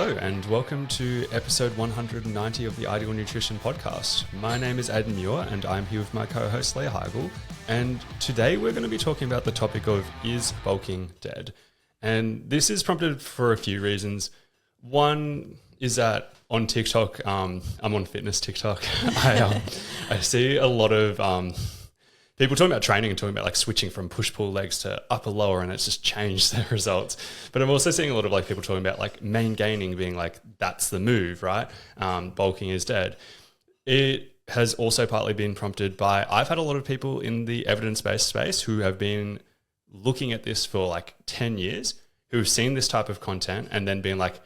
Hello and welcome to episode 190 of the Ideal Nutrition Podcast. My name is Aidan Muir and I'm here with my co-host Leigh Higl, and today we're going to be talking about the topic of is bulking dead? And this is prompted for a few reasons. One is that on TikTok, I'm on fitness TikTok, I see a lot of people talking about training and talking about like switching from push-pull legs to upper-lower, and it's just changed their results. But I'm also seeing a lot of like people talking about like main gaining being like, that's the move, right? Bulking is dead. It has also partly been prompted by, I've had a lot of people in the evidence-based space who have been looking at this for like 10 years, who have seen this type of content and then been like,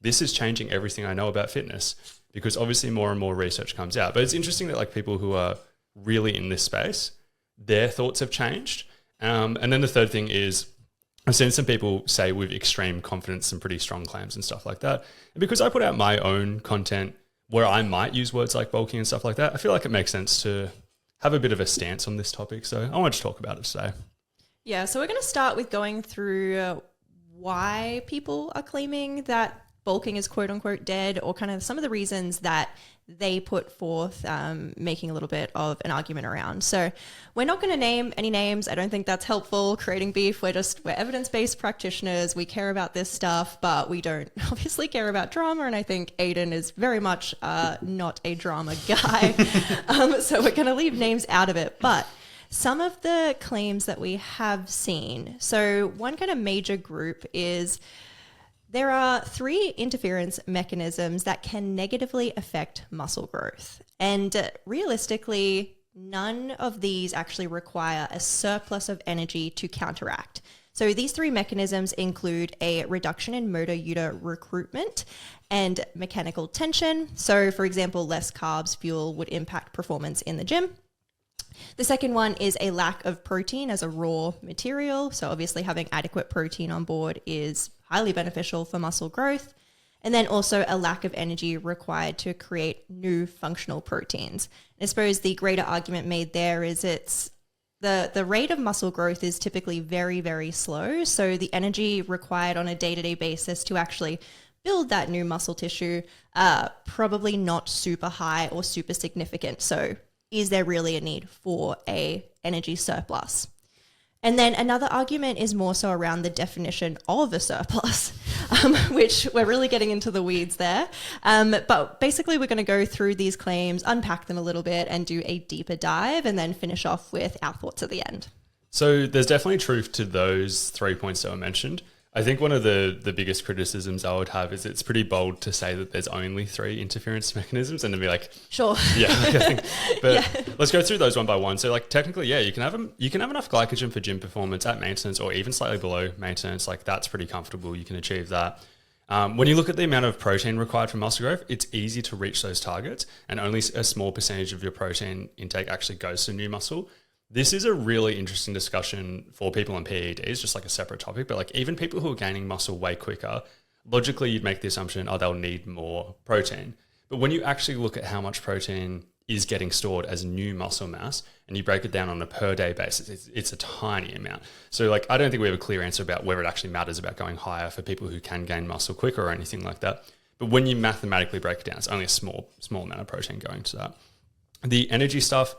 this is changing everything I know about fitness, because obviously more and more research comes out. But it's interesting that like people who are really in this space, their thoughts have changed. And then the third thing is I've seen some people say with extreme confidence some pretty strong claims and stuff like that. And because I put out my own content where I might use words like bulking and stuff like that, I feel like it makes sense to have a bit of a stance on this topic. So I want to talk about it today. Yeah, so we're going to start with going through why people are claiming that bulking is quote unquote dead, or kind of some of the reasons that they put forth, making a little bit of an argument around. So we're not going to name any names. I don't think that's helpful, creating beef. We're evidence-based practitioners. We care about this stuff, but we don't obviously care about drama. And I think Aidan is very much not a drama guy. So we're going to leave names out of it. But some of the claims that we have seen. So one kind of major group is there are 3 interference mechanisms that can negatively affect muscle growth. And realistically, none of these actually require a surplus of energy to counteract. So these 3 mechanisms include a reduction in motor unit recruitment and mechanical tension. So for example, less carbs fuel would impact performance in the gym. The second one is a lack of protein as a raw material. So obviously having adequate protein on board is highly beneficial for muscle growth. And then also a lack of energy required to create new functional proteins. I suppose the greater argument made there is it's the rate of muscle growth is typically very, very slow. So the energy required on a day-to-day basis to actually build that new muscle tissue, probably not super high or super significant. So is there really a need for a energy surplus? And then another argument is more so around the definition of a surplus, which we're really getting into the weeds there. But basically we're going to go through these claims, unpack them a little bit and do a deeper dive, and then finish off with our thoughts at the end. So there's definitely truth to those 3 points that were mentioned. I think one of the biggest criticisms I would have is it's pretty bold to say that there's only 3 interference mechanisms and then be like, sure. Yeah. Let's go through those one by one. So like technically, yeah, you can have enough glycogen for gym performance at maintenance or even slightly below maintenance. Like that's pretty comfortable. You can achieve that. When you look at the amount of protein required for muscle growth, it's easy to reach those targets, and only a small percentage of your protein intake actually goes to new muscle. This is a really interesting discussion for people on PEDs, just like a separate topic, but like even people who are gaining muscle way quicker, logically you'd make the assumption, they'll need more protein. But when you actually look at how much protein is getting stored as new muscle mass and you break it down on a per day basis, it's a tiny amount. So like, I don't think we have a clear answer about whether it actually matters about going higher for people who can gain muscle quicker or anything like that. But when you mathematically break it down, it's only a small amount of protein going to that. The energy stuff,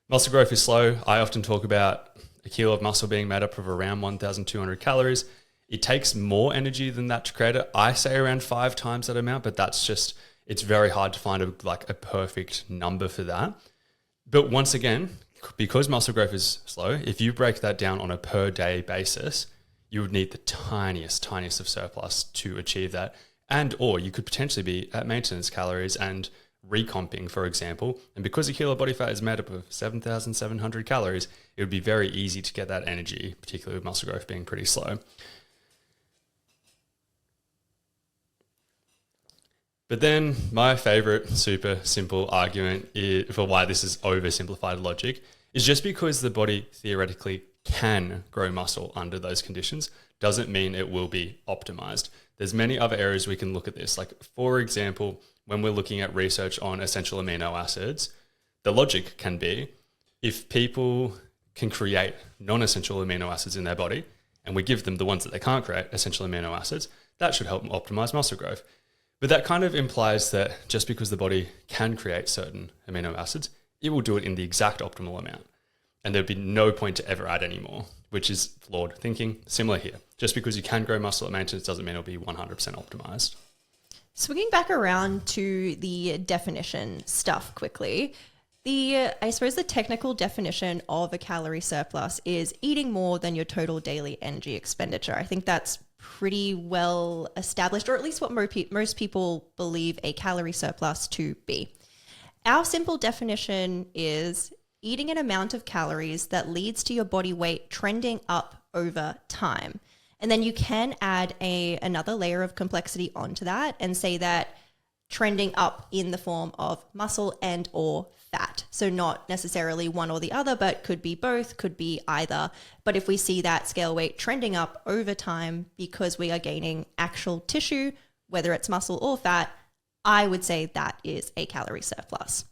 muscle growth is slow. I often talk about a kilo of muscle being made up of around 1,200 calories. It takes more energy than that to create it. I say around 5 times that amount, but that's just, it's very hard to find a perfect number for that. But once again, because muscle growth is slow, if you break that down on a per day basis, you would need the tiniest of surplus to achieve that. And, or you could potentially be at maintenance calories and recomping, for example, and because a kilo of body fat is made up of 7,700 calories, it would be very easy to get that energy, particularly with muscle growth being pretty slow. But then my favorite super simple argument for why this is oversimplified logic is just because the body theoretically can grow muscle under those conditions doesn't mean it will be optimized. There's many other areas we can look at this. Like, for example, when we're looking at research on essential amino acids, the logic can be if people can create non-essential amino acids in their body and we give them the ones that they can't create, essential amino acids, that should help them optimize muscle growth. But that kind of implies that just because the body can create certain amino acids, it will do it in the exact optimal amount. And there'd be no point to ever add any more, which is flawed thinking. Similar here. Just because you can grow muscle at maintenance doesn't mean it'll be 100% optimized. Swinging back around to the definition stuff quickly, I suppose the technical definition of a calorie surplus is eating more than your total daily energy expenditure. I think that's pretty well established, or at least what most people believe a calorie surplus to be. Our simple definition is eating an amount of calories that leads to your body weight trending up over time. And then you can add another layer of complexity onto that and say that trending up in the form of muscle and or fat. So not necessarily one or the other, but could be both, could be either. But if we see that scale weight trending up over time because we are gaining actual tissue, whether it's muscle or fat, I would say that is a calorie surplus.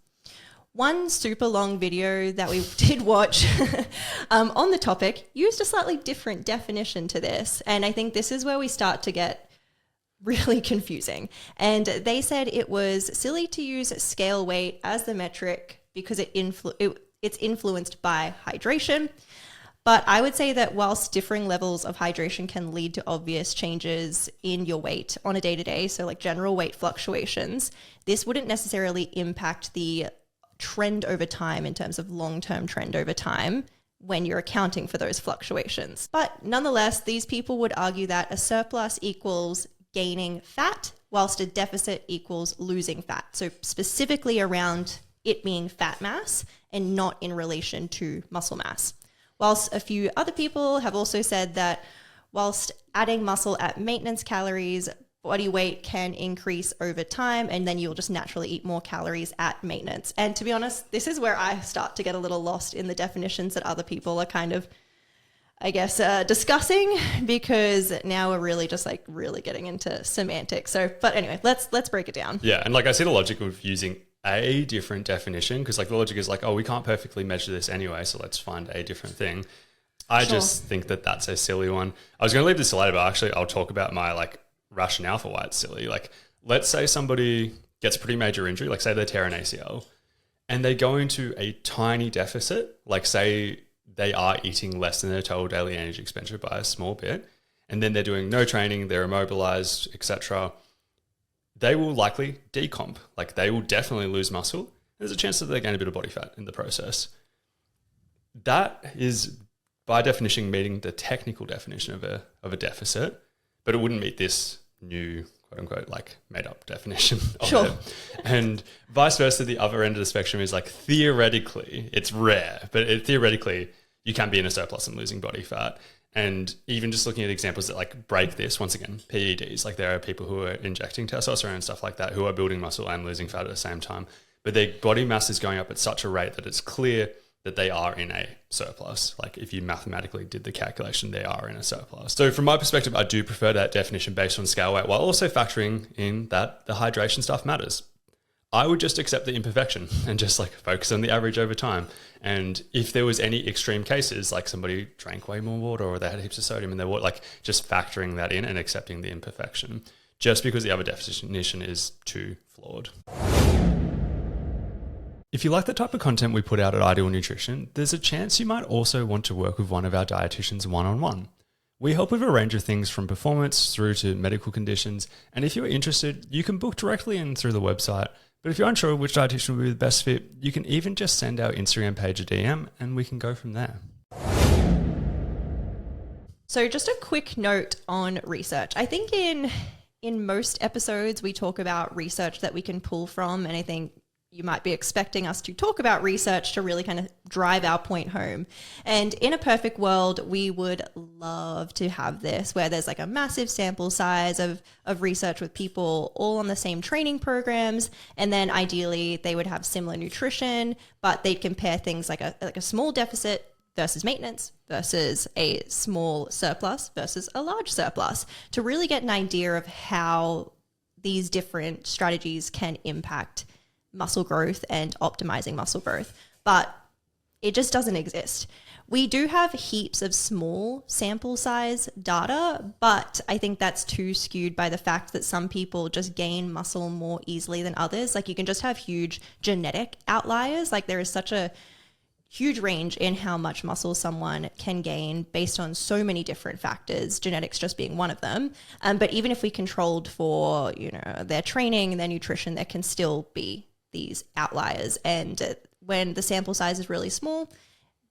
One super long video that we did watch on the topic used a slightly different definition to this. And I think this is where we start to get really confusing. And they said it was silly to use scale weight as the metric because it's influenced by hydration. But I would say that whilst differing levels of hydration can lead to obvious changes in your weight on a day-to-day, so like general weight fluctuations, this wouldn't necessarily impact the trend over time in terms of long-term trend over time when you're accounting for those fluctuations. But nonetheless, these people would argue that a surplus equals gaining fat, whilst a deficit equals losing fat. So specifically around it being fat mass and not in relation to muscle mass. Whilst a few other people have also said that whilst adding muscle at maintenance calories, body weight can increase over time, and then you'll just naturally eat more calories at maintenance. And to be honest, this is where I start to get a little lost in the definitions that other people are kind of, I guess, discussing, because now we're really just like really getting into semantics. So, but anyway, let's break it down. Yeah, and like I see the logic of using a different definition, because like the logic is like, oh, we can't perfectly measure this anyway, so let's find a different thing. I just think that that's a silly one. I was going to leave this to later, but actually I'll talk about my like rationale for why it's silly. Like, let's say somebody gets a pretty major injury, like say they tear an ACL, and they go into a tiny deficit, like say they are eating less than their total daily energy expenditure by a small bit, and then they're doing no training, they're immobilized, etc. They will likely decomp. Like they will definitely lose muscle. There's a chance that they gain a bit of body fat in the process. That is by definition meeting the technical definition of a deficit, but it wouldn't meet this new quote unquote like made up definition of it. And vice versa, the other end of the spectrum is like theoretically, it's rare, but theoretically you can be in a surplus and losing body fat. And even just looking at examples that like break this, once again, PEDs, like there are people who are injecting testosterone and stuff like that who are building muscle and losing fat at the same time, but their body mass is going up at such a rate that it's clear that they are in a surplus. Like if you mathematically did the calculation, they are in a surplus. So from my perspective, I do prefer that definition based on scale weight, while also factoring in that the hydration stuff matters. I would just accept the imperfection and just like focus on the average over time. And if there was any extreme cases, like somebody drank way more water or they had heaps of sodium in their water, like just factoring that in and accepting the imperfection, just because the other definition is too flawed. If you like the type of content we put out at Ideal Nutrition, there's a chance you might also want to work with one of our dietitians one-on-one. We help with a range of things from performance through to medical conditions, and if you're interested, you can book directly in through the website. But if you're unsure which dietitian will be the best fit, you can even just send our Instagram page a DM and we can go from there. So just a quick note on research. I think in most episodes we talk about research that we can pull from, and I think you might be expecting us to talk about research to really kind of drive our point home. And in a perfect world, we would love to have this where there's like a massive sample size of research with people all on the same training programs. And then ideally they would have similar nutrition, but they'd compare things like a small deficit versus maintenance versus a small surplus versus a large surplus to really get an idea of how these different strategies can impact muscle growth and optimizing muscle growth. But it just doesn't exist. We do have heaps of small sample size data, but I think that's too skewed by the fact that some people just gain muscle more easily than others. Like you can just have huge genetic outliers. Like there is such a huge range in how much muscle someone can gain based on so many different factors, genetics just being one of them. But even if we controlled for, their training and their nutrition, there can still be these outliers. And when the sample size is really small,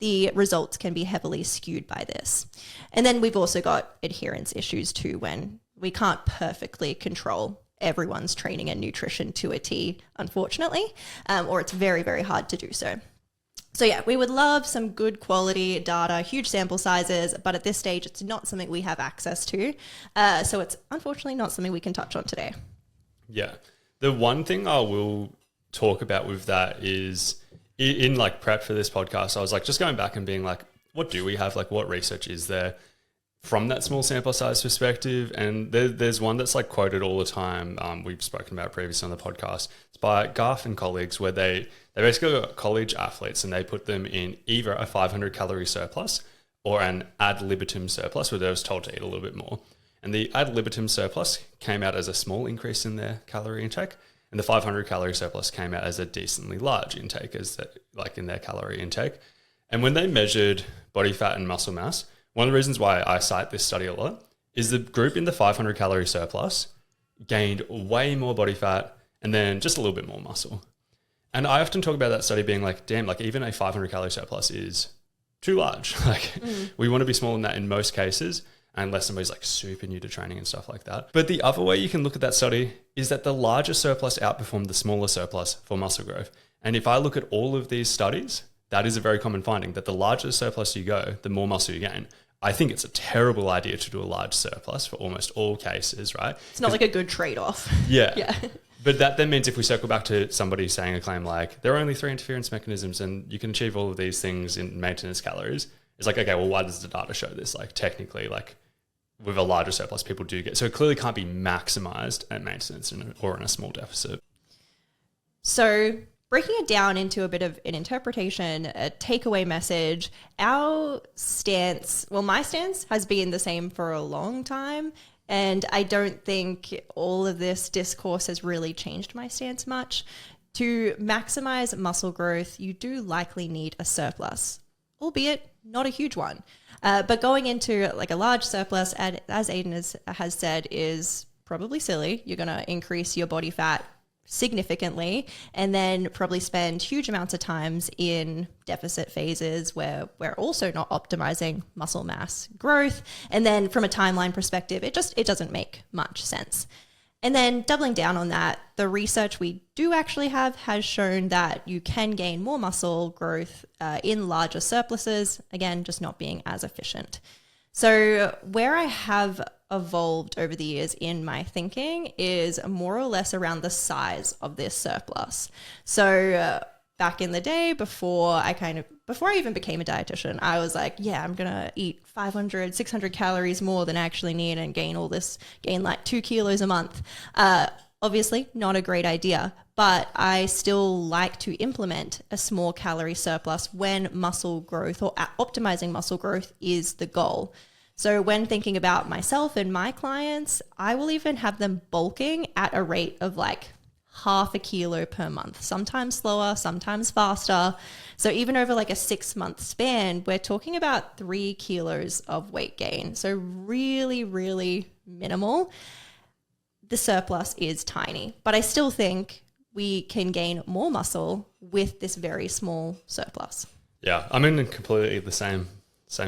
the results can be heavily skewed by this. And then we've also got adherence issues too, when we can't perfectly control everyone's training and nutrition to a T, unfortunately, or it's very, very hard to do so. So yeah, we would love some good quality data, huge sample sizes, but at this stage, it's not something we have access to. So it's unfortunately not something we can touch on today. Yeah. The one thing I will talk about with that is in like prep for this podcast, I was like just going back and being like, what do we have? Like what research is there from that small sample size perspective? And there's one that's like quoted all the time. We've spoken about previously on the podcast. It's by Garth and colleagues, where they basically got college athletes and they put them in either a 500 calorie surplus or an ad libitum surplus, where they was told to eat a little bit more. And the ad libitum surplus came out as a small increase in their calorie intake, and the 500 calorie surplus came out as a decently large intake, like in their calorie intake. And when they measured body fat and muscle mass, one of the reasons why I cite this study a lot is the group in the 500 calorie surplus gained way more body fat and then just a little bit more muscle. And I often talk about that study being like, damn, like even a 500 calorie surplus is too large. Like we want to be smaller than that in most cases, unless somebody's like super new to training and stuff like that. But the other way you can look at that study is that the larger surplus outperformed the smaller surplus for muscle growth. And if I look at all of these studies, that is a very common finding, that the larger the surplus you go, the more muscle you gain. I think it's a terrible idea to do a large surplus for almost all cases, right? It's not like a good trade-off. Yeah. Yeah. But that then means if we circle back to somebody saying a claim like, there are only 3 interference mechanisms and you can achieve all of these things in maintenance calories, it's like, okay, well, why does the data show this? Like technically, like with a larger surplus, people do get, so it clearly can't be maximized at maintenance or in a small deficit. So breaking it down into a bit of an interpretation, a takeaway message, our stance, well, my stance has been the same for a long time. And I don't think all of this discourse has really changed my stance much. To maximize muscle growth, you do likely need a surplus, albeit not a huge one. But going into like a large surplus, as Aidan has said, is probably silly. You're going to increase your body fat significantly and then probably spend huge amounts of times in deficit phases where we're also not optimizing muscle mass growth. And then from a timeline perspective, it doesn't make much sense. And then doubling down on that, the research we do actually have has shown that you can gain more muscle growth in larger surpluses, again, just not being as efficient. So where I have evolved over the years in my thinking is more or less around the size of this surplus. So back in the day, before I even became a dietitian, I was like, yeah, I'm going to eat 500, 600 calories more than I actually need and gain like 2 kilos a month. Obviously not a great idea, but I still like to implement a small calorie surplus when muscle growth or optimizing muscle growth is the goal. So when thinking about myself and my clients, I will even have them bulking at a rate of like 0.5 kilo per month, sometimes slower, sometimes faster. So even over like a 6-month span, we're talking about 3 kilos of weight gain. So really, really minimal. The surplus is tiny, but I still think we can gain more muscle with this very small surplus. Yeah, I'm in completely the same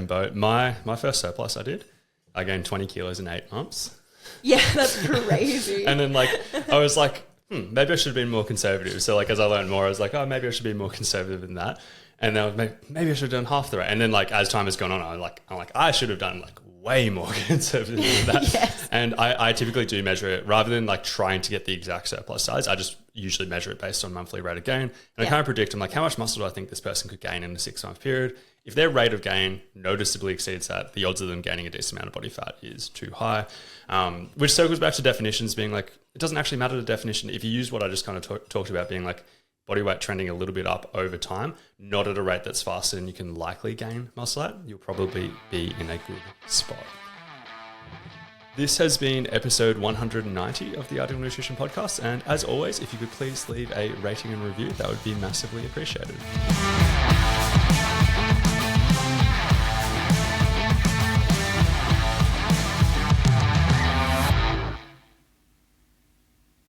boat. My first surplus I gained 20 kilos in 8 months. Yeah, that's crazy. And then like, I was like, maybe I should have been more conservative. So like, as I learned more, I was like, oh, maybe I should be more conservative than that. And then maybe I should have done half the rate. And then like, as time has gone on, I'm like, I should have done like way more conservative than that. Yes. And I typically do measure it rather than like trying to get the exact surplus size. I just usually measure it based on monthly rate of gain. And I kind of predict, I'm like, how much muscle do I think this person could gain in a 6-month period? If their rate of gain noticeably exceeds that, the odds of them gaining a decent amount of body fat is too high, which circles back to definitions being like, it doesn't actually matter the definition. If you use what I just kind of talked about being like, body weight trending a little bit up over time, not at a rate that's faster than you can likely gain muscle at, you'll probably be in a good spot. This has been episode 190 of the Ideal Nutrition Podcast. And as always, if you could please leave a rating and review, that would be massively appreciated.